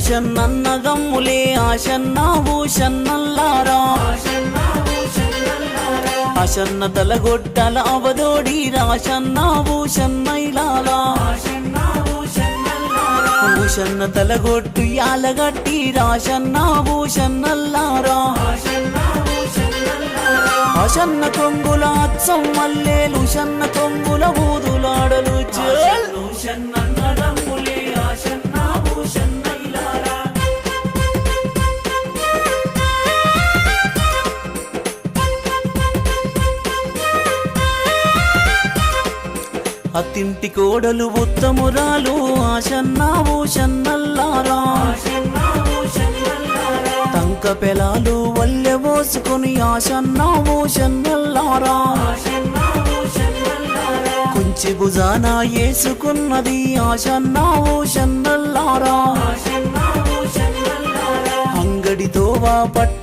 భూషన్నన్నదమ్ములే ఆశన్న భూషన్నల్లారా ఆశన్న తలగొట్టల అవదోడి రాశన్న భూషన్నైలాలా భూషన్న తలగొట్టు యాలగట్టి రాశన్న భూషన్నల్లారా ఆశన్న కొంగుల అచ్చం మల్లేలు షన్న కొంగుల బూదులాడలు భూషన్నన్నదమ్ములే ఆశన్న భూషన్నైలారా అత్తింటి కోడలు ఉత్తమురాలు ఆశన్న భూషన్నల్లారా తంక పెలాలు వల్లె పోసుకుని ఆశన్న భూషన్నల్లారా కుంచి భుజాన వేసుకున్నది ఆశన్న భూషన్నల్లారా అంగడితో వా పట్ట